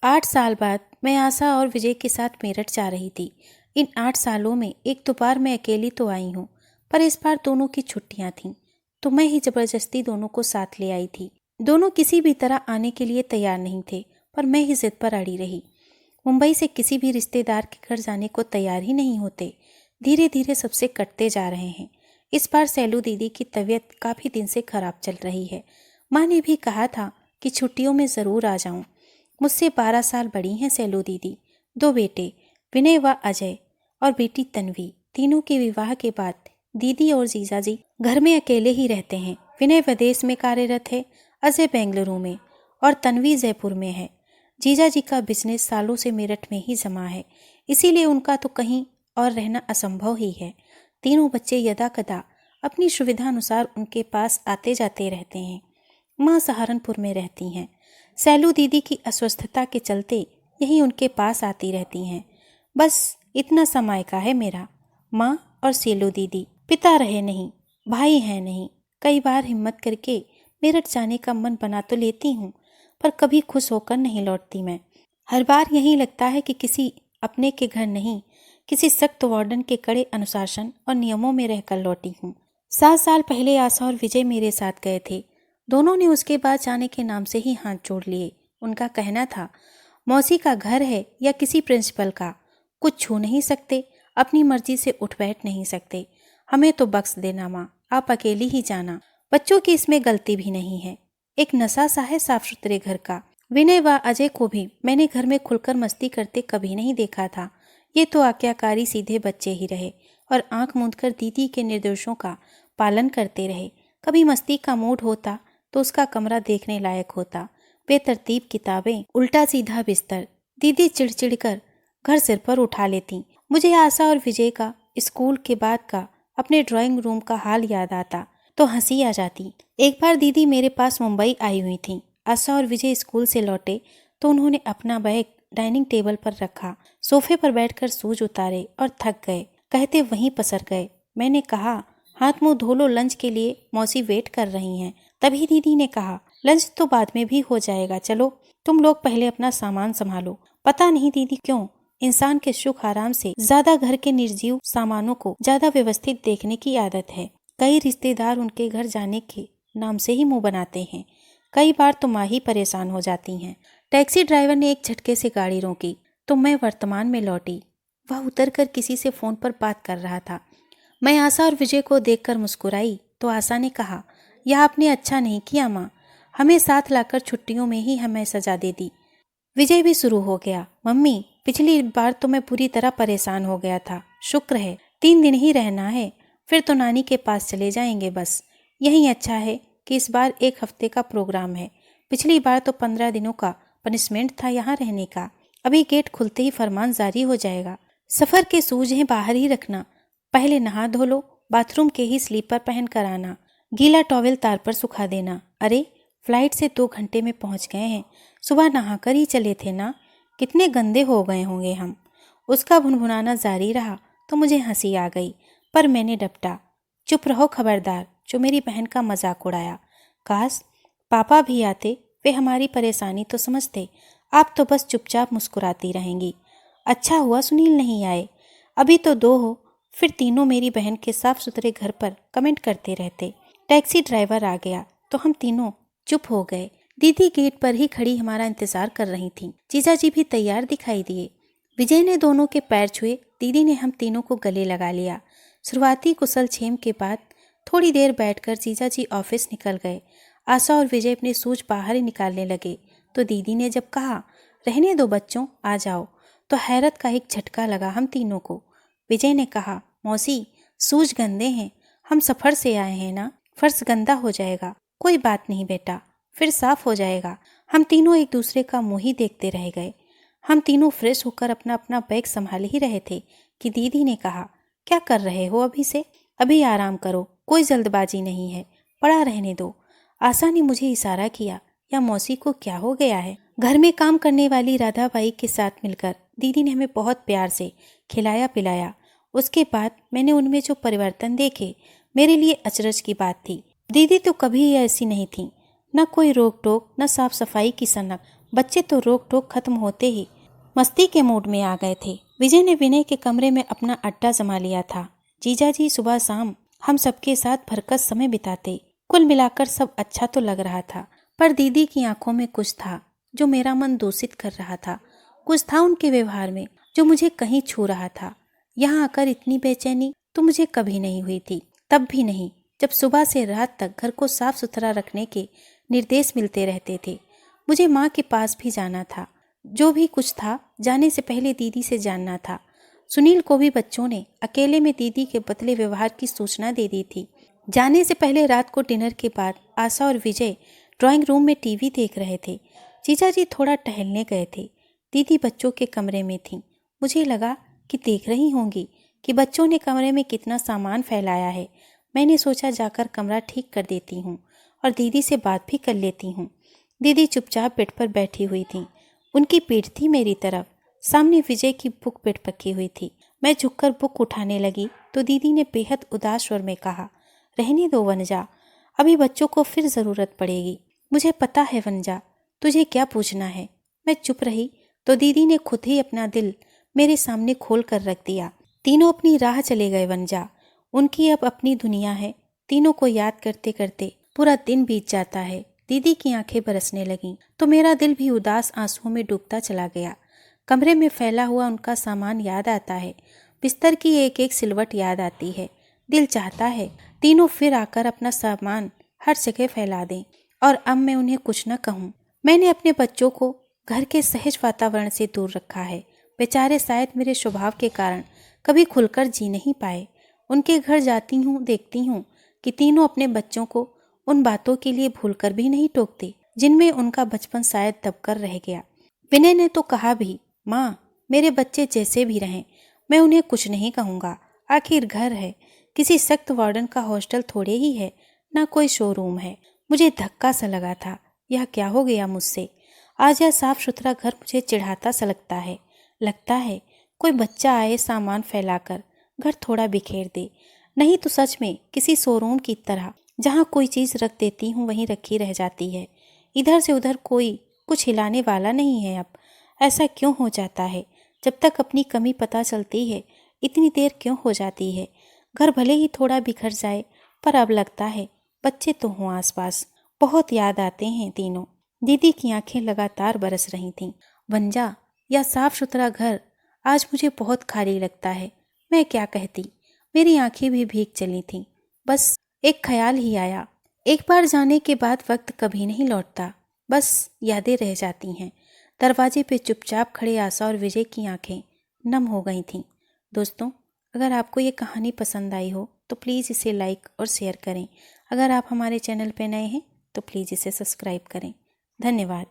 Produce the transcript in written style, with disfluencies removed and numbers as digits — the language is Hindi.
8 साल बाद मैं आशा और विजय के साथ मेरठ जा रही थी। इन 8 सालों में एक दो बार मैं अकेली तो आई हूँ, पर इस बार दोनों की छुट्टियाँ थीं, तो मैं ही जबरदस्ती दोनों को साथ ले आई थी। दोनों किसी भी तरह आने के लिए तैयार नहीं थे, पर मैं ही जिद पर अड़ी रही। मुंबई से किसी भी रिश्तेदार के घर जाने को तैयार ही नहीं होते। धीरे धीरे सबसे कटते जा रहे हैं। इस बार सैलू दीदी की तबीयत काफ़ी दिन से खराब चल रही है। माँ ने भी कहा था कि छुट्टियों में ज़रूर आ जाऊं। मुझसे 12 साल बड़ी हैं सैलू दीदी। 2 बेटे विनय व अजय और बेटी तन्वी। तीनों के विवाह के बाद दीदी और जीजाजी घर में अकेले ही रहते हैं। विनय विदेश में कार्यरत है, अजय बेंगलुरु में और तन्वी जयपुर में है। जीजाजी का बिजनेस सालों से मेरठ में ही जमा है, इसीलिए उनका तो कहीं और रहना असंभव ही है। तीनों बच्चे यदा कदा अपनी सुविधा अनुसार उनके पास आते जाते रहते हैं। माँ सहारनपुर में रहती हैं। सैलू दीदी की अस्वस्थता के चलते यही उनके पास आती रहती हैं। बस इतना समय का है मेरा। माँ और सैलू दीदी। पिता रहे नहीं, भाई हैं नहीं। कई बार हिम्मत करके मेरठ जाने का मन बना तो लेती हूँ, पर कभी खुश होकर नहीं लौटती मैं। हर बार यही लगता है कि किसी अपने के घर नहीं, किसी सख्त वार्डन के कड़े अनुशासन और नियमों में रहकर लौटी हूँ। 7 साल पहले आशा और विजय मेरे साथ गए थे। दोनों ने उसके बाद जाने के नाम से ही हाथ जोड़ लिए। उनका कहना था, मौसी का घर है या किसी प्रिंसिपल का, कुछ छू नहीं सकते, अपनी मर्जी से उठ बैठ नहीं सकते। हमें तो बख्श देना माँ, आप अकेली ही जाना। बच्चों की इसमें गलती भी नहीं है। एक नशा सा है साफ सुथरे घर का। विनय व अजय को भी मैंने घर में खुलकर मस्ती करते कभी नहीं देखा था। ये तो आज्ञाकारी सीधे बच्चे ही रहे और आंख मूंदकर दीदी के निर्देशों का पालन करते रहे। कभी मस्ती का मूड होता तो उसका कमरा देखने लायक होता। बेतरतीब किताबें, उल्टा सीधा बिस्तर। दीदी चिड़चिड़ कर घर सिर पर उठा लेती। मुझे आशा और विजय का स्कूल के बाद का अपने ड्राइंग रूम का हाल याद आता तो हंसी आ जाती। एक बार दीदी मेरे पास मुंबई आई हुई थी। आशा और विजय स्कूल से लौटे तो उन्होंने अपना बैग डाइनिंग टेबल पर रखा, सोफे पर बैठकर शूज उतारे और थक गए, कहते वहीं पसर गए। मैंने कहा, हाथ मुंह धो लो, लंच के लिए मौसी वेट कर रही हैं। तभी दीदी ने कहा, लंच तो बाद में भी हो जाएगा, चलो तुम लोग पहले अपना सामान संभालो। पता नहीं दीदी क्यों इंसान के सुख आराम से ज्यादा घर के निर्जीव सामानों को ज्यादा व्यवस्थित देखने की आदत है। कई रिश्तेदार उनके घर जाने के नाम से ही मुंह बनाते हैं। कई बार तो माँ ही परेशान हो जाती हैं। टैक्सी ड्राइवर ने एक झटके से गाड़ी रोकी तो मैं वर्तमान में लौटी। वह उतरकर किसी से फोन पर बात कर रहा था। मैं आशा और विजय को देखकर मुस्कुराई तो आशा ने कहा, यह आपने अच्छा नहीं किया माँ, हमें साथ लाकर छुट्टियों में ही हमें सजा दे दी। विजय भी शुरू हो गया, मम्मी पिछली बार तो मैं पूरी तरह परेशान हो गया था, शुक्र है 3 दिन ही रहना है, फिर तो नानी के पास चले जाएंगे बस। यही अच्छा है कि इस बार 1 हफ्ते का प्रोग्राम है। पिछली बार तो 15 दिनों का पनिशमेंट था यहाँ रहने का। अभी गेट खुलते ही फरमान जारी हो जाएगा। सफर के सूझे बाहर ही रखना, पहले नहा धो लो, बाथरूम के ही स्लीपर पहन कर आना, गीला टॉवेल तार पर सुखा देना। अरे फ्लाइट से 2 घंटे में पहुंच गए हैं, सुबह नहाकर ही चले थे ना, कितने गंदे हो गए होंगे हम। उसका भुनभुनाना जारी रहा तो मुझे हंसी आ गई, पर मैंने डपटा, चुप रहो खबरदार, जो मेरी बहन का मजाक उड़ाया। काश पापा भी आते, वे हमारी परेशानी तो समझते, आप तो बस चुपचाप मुस्कुराती रहेंगी। अच्छा हुआ सुनील नहीं आए, अभी तो 2 हो, फिर तीनों मेरी बहन के साफ सुथरे घर पर कमेंट करते रहते। टैक्सी ड्राइवर आ गया तो हम तीनों चुप हो गए। दीदी गेट पर ही खड़ी हमारा इंतजार कर रही थी। जीजाजी भी तैयार दिखाई दिए। विजय ने दोनों के पैर छुए, दीदी ने हम तीनों को गले लगा लिया। शुरुआती कुशल छेम के बाद थोड़ी देर बैठकर जीजाजी ऑफिस निकल गए। आशा और विजय अपने सूझ बाहर ही निकालने लगे तो दीदी ने जब कहा, रहने दो बच्चों, आ जाओ, तो हैरत का एक झटका लगा हम तीनों को। विजय ने कहा, मौसी सूज गंदे हैं, हम सफर से आए हैं ना, फर्श गंदा हो जाएगा। कोई बात नहीं बेटा, फिर साफ हो जाएगा। हम तीनों एक दूसरे का मुंह ही देखते रह गए। हम तीनों फ्रेश होकर अपना अपना बैग संभाल ही रहे थे कि दीदी ने कहा, क्या कर रहे हो अभी से, अभी आराम करो, कोई जल्दबाजी नहीं है, पड़ा रहने दो। आशा ने मुझे इशारा किया, या मौसी को क्या हो गया है। घर में काम करने वाली राधाबाई के साथ मिलकर दीदी ने हमें बहुत प्यार से खिलाया पिलाया। उसके बाद मैंने उनमें जो परिवर्तन देखे, मेरे लिए अचरज की बात थी। दीदी तो कभी ऐसी नहीं थी, न कोई रोक टोक, न साफ सफाई की सनक, बच्चे तो रोक टोक खत्म होते ही मस्ती के मूड में आ गए थे। विजय ने विनय के कमरे में अपना अड्डा जमा लिया था। जीजाजी सुबह शाम हम सबके साथ भरकस समय बिताते। कुल मिलाकर सब अच्छा तो लग रहा था, पर दीदी की आंखों में कुछ था जो मेरा मन दूषित कर रहा था। कुछ था उनके व्यवहार में जो मुझे कहीं छू रहा था। यहाँ आकर इतनी बेचैनी तो मुझे कभी नहीं हुई थी, तब भी नहीं जब सुबह से रात तक घर को साफ सुथरा रखने के निर्देश मिलते रहते थे। मुझे माँ के पास भी जाना था। जो भी कुछ था जाने से पहले दीदी से जानना था। सुनील को भी बच्चों ने अकेले में दीदी के बदले व्यवहार की सूचना दे दी थी। जाने से पहले रात को डिनर के बाद आशा और विजय ड्राइंग रूम में टीवी देख रहे थे। जीजाजी थोड़ा टहलने गए थे। दीदी बच्चों के कमरे में थीं। मुझे लगा कि देख रही होंगी कि बच्चों ने कमरे में कितना सामान फैलाया है। मैंने सोचा जाकर कमरा ठीक कर देती हूँ और दीदी से बात भी कर लेती हूँ। दीदी चुपचाप बेड पर बैठी हुई थी। उनकी पीठ थी मेरी तरफ। सामने विजय की बुक बेड पर रखी हुई थी। मैं झुककर बुक उठाने लगी तो दीदी ने बेहद उदास स्वर में कहा, रहने दो वनजा, अभी बच्चों को फिर ज़रूरत पड़ेगी। मुझे पता है वनजा, तुझे क्या पूछना है। मैं चुप रही तो दीदी ने खुद ही अपना दिल मेरे सामने खोल कर रख दिया। तीनों अपनी राह चले गए वनजा। उनकी अब अपनी दुनिया है। तीनों को याद करते करते पूरा दिन बीत जाता है। दीदी की आंखें बरसने लगीं तो मेरा दिल भी उदास आंसुओं में डूबता चला गया। कमरे में फैला हुआ उनका सामान याद आता है। बिस्तर की एक एक सिलवट याद आती है। दिल चाहता है तीनों फिर आकर अपना सामान हर जगह फैला दें और अब मैं उन्हें कुछ न कहूँ। मैंने अपने बच्चों को घर के सहज वातावरण से दूर रखा है। बेचारे शायद मेरे स्वभाव के कारण कभी खुलकर जी नहीं पाए। उनके घर जाती हूँ, देखती हूँ कि तीनों अपने बच्चों को उन बातों के लिए भूलकर भी नहीं टोकते जिनमें उनका बचपन शायद दबकर रह गया। विनय ने तो कहा भी, माँ मेरे बच्चे जैसे भी रहें, मैं उन्हें कुछ नहीं कहूँगा। आखिर घर है, किसी सख्त वार्डन का हॉस्टल थोड़े ही है, ना कोई शोरूम है। मुझे धक्का सा लगा था। यह क्या हो गया मुझसे? आज यह साफ सुथरा घर मुझे चिढ़ाता सा लगता है कोई बच्चा आए सामान फैलाकर घर थोड़ा बिखेर दे। नहीं तो सच में किसी शोरूम की तरह जहाँ कोई चीज़ रख देती हूँ वहीं रखी रह जाती है। इधर से उधर कोई कुछ हिलाने वाला नहीं है। अब ऐसा क्यों हो जाता है? जब तक अपनी कमी पता चलती है इतनी देर क्यों हो जाती है? घर भले ही थोड़ा बिखर जाए पर अब लगता है बच्चे तो हों आसपास। बहुत याद आते हैं तीनों। दीदी की आंखें लगातार बरस रही थीं। वंजा, यह साफ सुथरा घर आज मुझे बहुत खाली लगता है। मैं क्या कहती? मेरी आंखें भी भीग चली थीं। बस एक ख्याल ही आया। एक बार जाने के बाद वक्त कभी नहीं लौटता, बस यादें रह जाती हैं। दरवाजे पे चुपचाप खड़े आशा और विजय की आंखें नम हो गई थीं। दोस्तों, अगर आपको ये कहानी पसंद आई हो तो प्लीज़ इसे लाइक और शेयर करें। अगर आप हमारे चैनल पे नए हैं तो प्लीज़ इसे सब्सक्राइब करें। धन्यवाद।